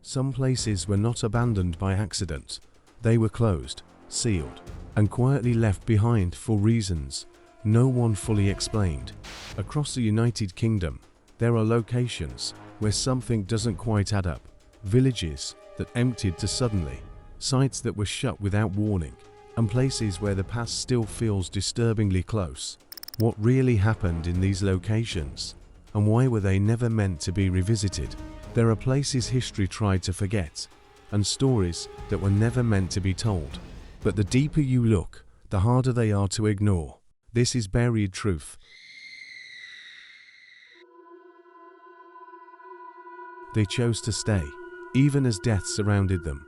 Some places were not abandoned by accident. They were closed, sealed, and quietly left behind for reasons no one fully explained. Across the United Kingdom, there are locations where something doesn't quite add up. Villages that emptied too suddenly, sites that were shut without warning, and places where the past still feels disturbingly close. What really happened in these locations, and why were they never meant to be revisited? There are places history tried to forget, and stories that were never meant to be told. But the deeper you look, the harder they are to ignore. This is buried truth. They chose to stay, even as death surrounded them.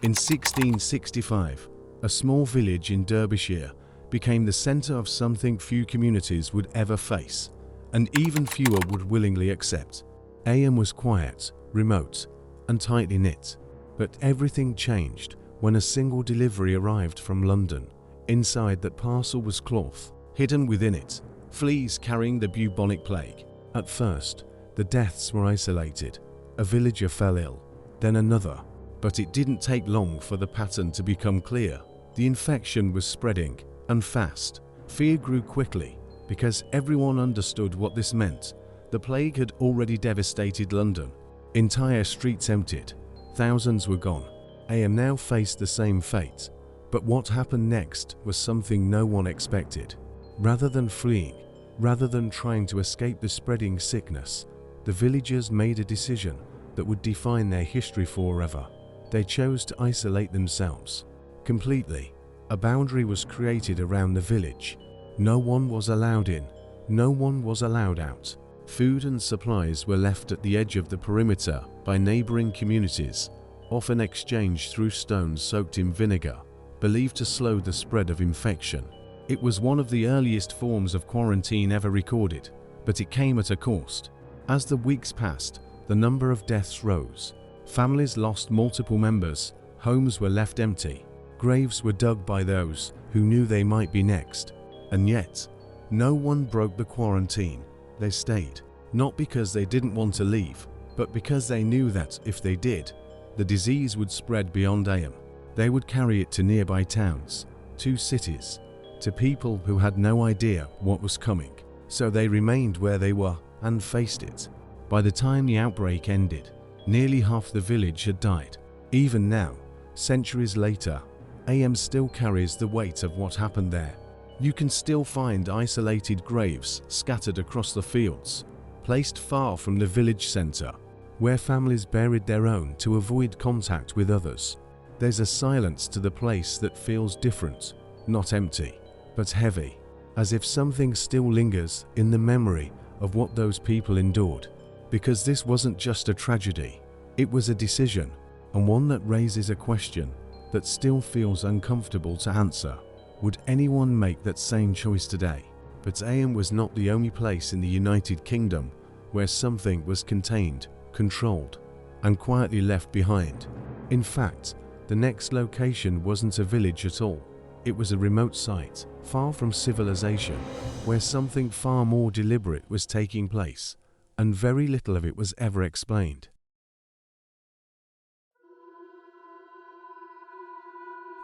In 1665, a small village in Derbyshire became the centre of something few communities would ever face, and even fewer would willingly accept. Am was quiet, remote, and tightly knit. But everything changed when a single delivery arrived from London. Inside that parcel was cloth. Hidden within it, fleas carrying the bubonic plague. At first, the deaths were isolated. A villager fell ill, then another. But it didn't take long for the pattern to become clear. The infection was spreading, and fast. Fear grew quickly, because everyone understood what this meant. The plague had already devastated London. Entire streets emptied. Thousands were gone. Am now faced the same fate. But what happened next was something no one expected. Rather than fleeing, rather than trying to escape the spreading sickness, the villagers made a decision that would define their history forever. They chose to isolate themselves completely. A boundary was created around the village. No one was allowed in, no one was allowed out. Food and supplies were left at the edge of the perimeter by neighboring communities, often exchanged through stones soaked in vinegar, believed to slow the spread of infection. It was one of the earliest forms of quarantine ever recorded, but it came at a cost. As the weeks passed, the number of deaths rose. Families lost multiple members, homes were left empty, graves were dug by those who knew they might be next. And yet, no one broke the quarantine. They stayed, not because they didn't want to leave, but because they knew that if they did, the disease would spread beyond Am. They would carry it to nearby towns, to cities, to people who had no idea what was coming. So they remained where they were and faced it. By the time the outbreak ended, nearly half the village had died. Even now, centuries later, Am still carries the weight of what happened there. You can still find isolated graves scattered across the fields, placed far from the village centre, where families buried their own to avoid contact with others. There's a silence to the place that feels different, not empty, but heavy, as if something still lingers in the memory of what those people endured. Because this wasn't just a tragedy, it was a decision, and one that raises a question that still feels uncomfortable to answer. Would anyone make that same choice today? But Am was not the only place in the United Kingdom where something was contained, controlled, and quietly left behind. In fact, the next location wasn't a village at all. It was a remote site, far from civilization, where something far more deliberate was taking place, and very little of it was ever explained.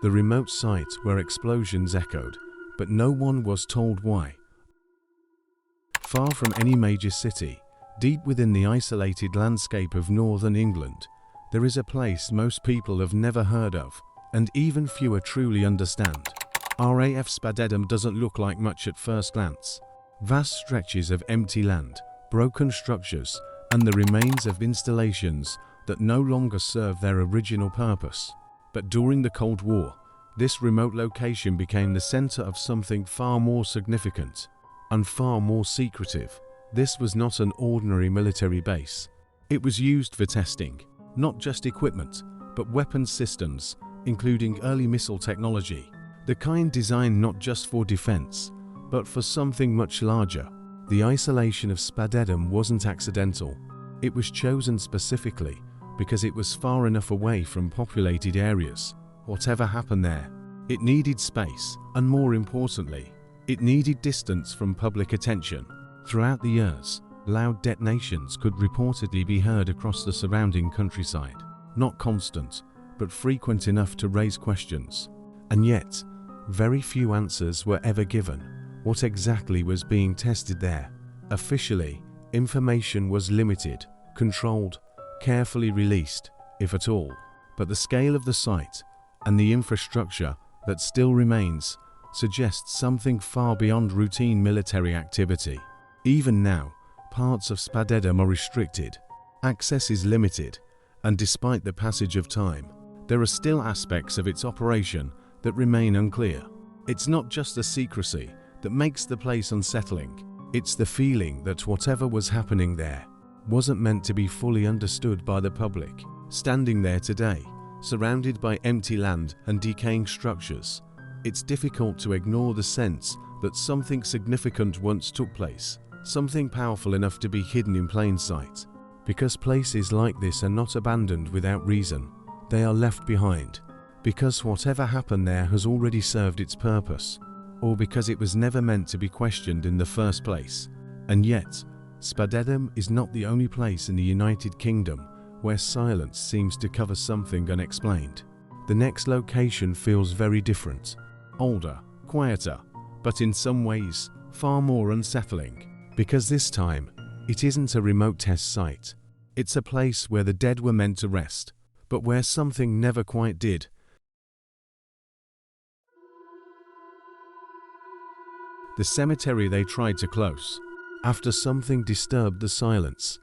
The remote site where explosions echoed, but no one was told why. Far from any major city, deep within the isolated landscape of northern England, there is a place most people have never heard of, and even fewer truly understand. RAF Spadedham doesn't look like much at first glance. Vast stretches of empty land, broken structures, and the remains of installations that no longer serve their original purpose. But during the Cold War, this remote location became the center of something far more significant and far more secretive. This was not an ordinary military base. It was used for testing, not just equipment, but weapons systems, including early missile technology, the kind designed not just for defense, but for something much larger. The isolation of Spadedham wasn't accidental. It was chosen specifically because it was far enough away from populated areas. Whatever happened there, it needed space, and more importantly, it needed distance from public attention. Throughout the years, Loud detonations could reportedly be heard across the surrounding countryside. Not constant, but frequent enough to raise questions. And yet, very few answers were ever given. What exactly was being tested there? Officially, information was limited, controlled, carefully released, if at all. But the scale of the site and the infrastructure that still remains suggests something far beyond routine military activity. Even now, parts of Spadedum are restricted, access is limited, and despite the passage of time, there are still aspects of its operation that remain unclear. It's not just the secrecy that makes the place unsettling, it's the feeling that whatever was happening there wasn't meant to be fully understood by the public. Standing there today, surrounded by empty land and decaying structures, it's difficult to ignore the sense that something significant once took place, something powerful enough to be hidden in plain sight. Because places like this are not abandoned without reason, they are left behind. Because whatever happened there has already served its purpose, or because it was never meant to be questioned in the first place. And yet, Spadedum is not the only place in the United Kingdom where silence seems to cover something unexplained. The next location feels very different. Older, quieter, but in some ways, far more unsettling. Because this time, it isn't a remote test site. It's a place where the dead were meant to rest, but where something never quite did. The cemetery they tried to close, after something disturbed the silence.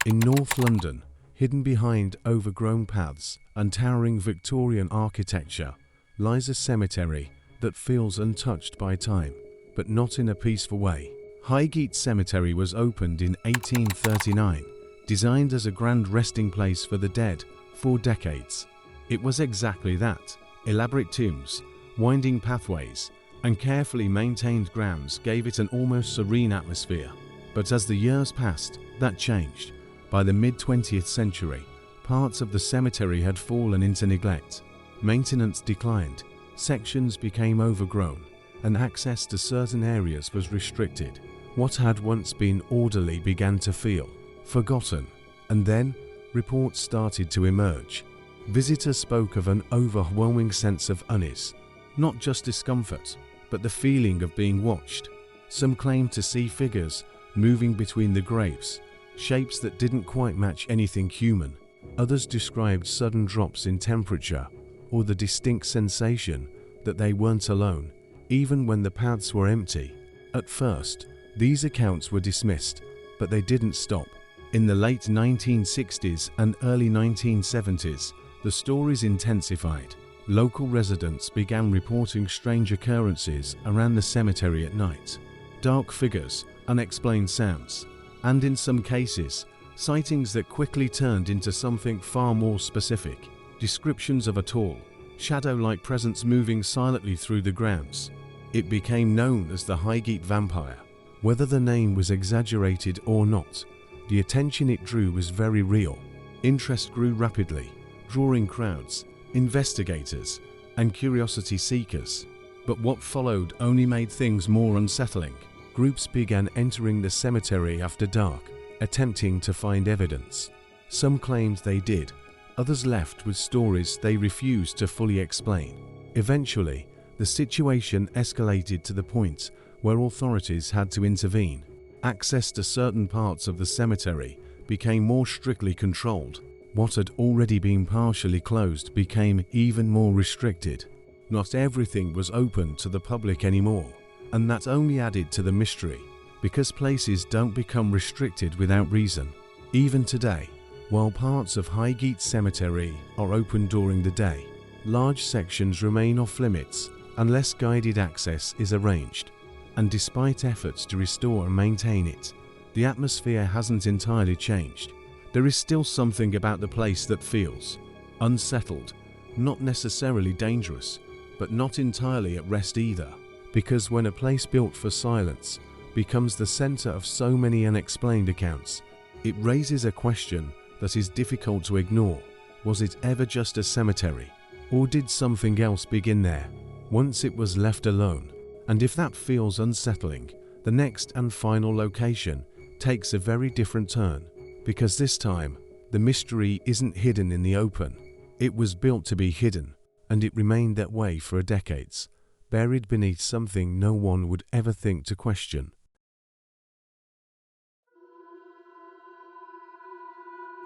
In North London, hidden behind overgrown paths and towering Victorian architecture, lies a cemetery that feels untouched by time, but not in a peaceful way. Highgate Cemetery was opened in 1839, designed as a grand resting place for the dead for decades. It was exactly that. Elaborate tombs, winding pathways, and carefully maintained grounds gave it an almost serene atmosphere. But as the years passed, that changed. By the mid-20th century, parts of the cemetery had fallen into neglect. Maintenance declined, sections became overgrown, and access to certain areas was restricted. What had once been orderly began to feel forgotten, and then reports started to emerge. Visitors spoke of an overwhelming sense of unease, not just discomfort, but the feeling of being watched. Some claimed to see figures moving between the graves, shapes that didn't quite match anything human. Others described sudden drops in temperature, or the distinct sensation that they weren't alone, even when the paths were empty. At first, these accounts were dismissed, but they didn't stop. In the late 1960s and early 1970s, the stories intensified. Local residents began reporting strange occurrences around the cemetery at night. Dark figures, unexplained sounds, and in some cases, sightings that quickly turned into something far more specific. Descriptions of a tall, shadow-like presence moving silently through the grounds. It became known as the Highgate Vampire. Whether the name was exaggerated or not, the attention it drew was very real. Interest grew rapidly, drawing crowds, investigators, and curiosity seekers. But what followed only made things more unsettling. Groups began entering the cemetery after dark, attempting to find evidence. Some claimed they did, others left with stories they refused to fully explain. Eventually, the situation escalated to the point where authorities had to intervene. Access to certain parts of the cemetery became more strictly controlled. What had already been partially closed became even more restricted. Not everything was open to the public anymore, and that only added to the mystery, because places don't become restricted without reason. Even today, while parts of Highgate Cemetery are open during the day, large sections remain off limits unless guided access is arranged. And despite efforts to restore and maintain it, the atmosphere hasn't entirely changed. There is still something about the place that feels unsettled, not necessarily dangerous, but not entirely at rest either. Because when a place built for silence becomes the center of so many unexplained accounts, it raises a question that is difficult to ignore. Was it ever just a cemetery? Or did something else begin there, once it was left alone? And if that feels unsettling, the next and final location takes a very different turn, because this time, the mystery isn't hidden in the open. It was built to be hidden, and it remained that way for decades, buried beneath something no one would ever think to question.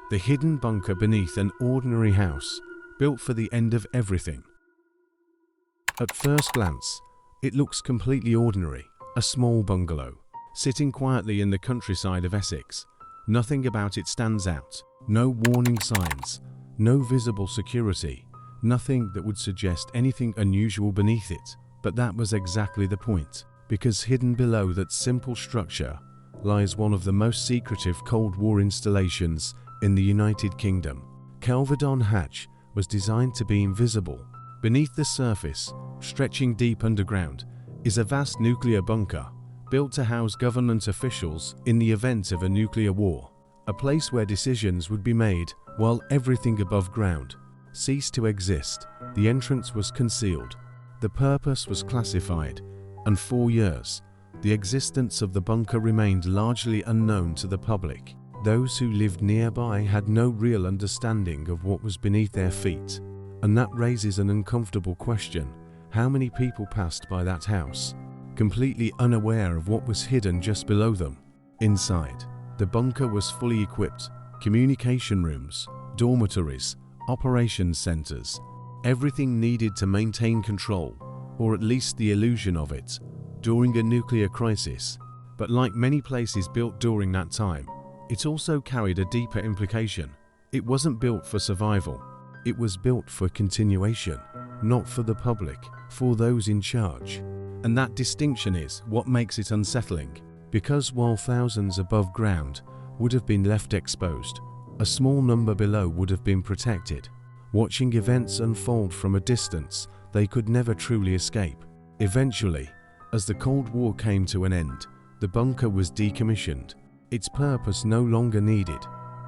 The hidden bunker beneath an ordinary house, built for the end of everything. At first glance, it looks completely ordinary, a small bungalow, sitting quietly in the countryside of Essex. Nothing about it stands out, no warning signs, no visible security, nothing that would suggest anything unusual beneath it. But that was exactly the point, because hidden below that simple structure lies one of the most secretive Cold War installations in the United Kingdom. Kelvedon Hatch was designed to be invisible. Beneath the surface, stretching deep underground, is a vast nuclear bunker, built to house government officials in the event of a nuclear war. A place where decisions would be made while everything above ground ceased to exist. The entrance was concealed. The purpose was classified, and for years, the existence of the bunker remained largely unknown to the public. Those who lived nearby had no real understanding of what was beneath their feet. And that raises an uncomfortable question. How many people passed by that house, completely unaware of what was hidden just below them? Inside, the bunker was fully equipped. Communication rooms, dormitories, operations centers, everything needed to maintain control, or at least the illusion of it, during a nuclear crisis. But like many places built during that time, it also carried a deeper implication. It wasn't built for survival. It was built for continuation, not for the public, for those in charge. And that distinction is what makes it unsettling, because while thousands above ground would have been left exposed, a small number below would have been protected, watching events unfold from a distance they could never truly escape. Eventually, as the Cold War came to an end, the bunker was decommissioned. Its purpose no longer needed,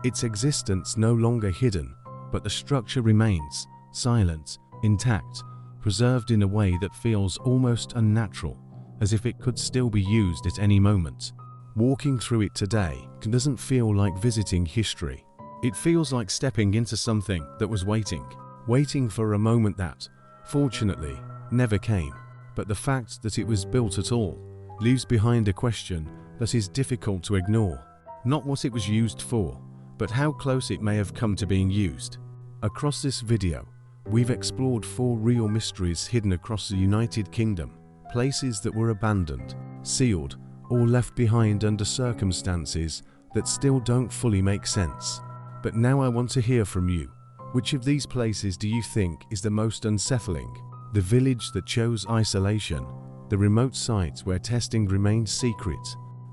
its existence no longer hidden, but the structure remains, silent, intact, preserved in a way that feels almost unnatural, as if it could still be used at any moment. Walking through it today doesn't feel like visiting history. It feels like stepping into something that was waiting for a moment that, fortunately, never came. But the fact that it was built at all leaves behind a question that is difficult to ignore. Not what it was used for, but how close it may have come to being used. Across this video, we've explored 4 real mysteries hidden across the United Kingdom, places that were abandoned, sealed, or left behind under circumstances that still don't fully make sense. But now I want to hear from you. Which of these places do you think is the most unsettling? The village that chose isolation, the remote site where testing remained secret,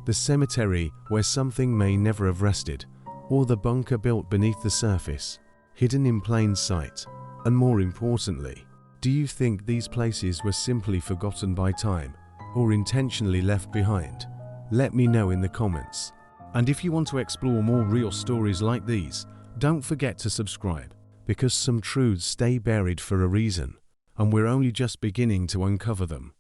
the cemetery where something may never have rested, or the bunker built beneath the surface, hidden in plain sight? And more importantly, do you think these places were simply forgotten by time, or intentionally left behind? Let me know in the comments. And if you want to explore more real stories like these, don't forget to subscribe, because some truths stay buried for a reason, and we're only just beginning to uncover them.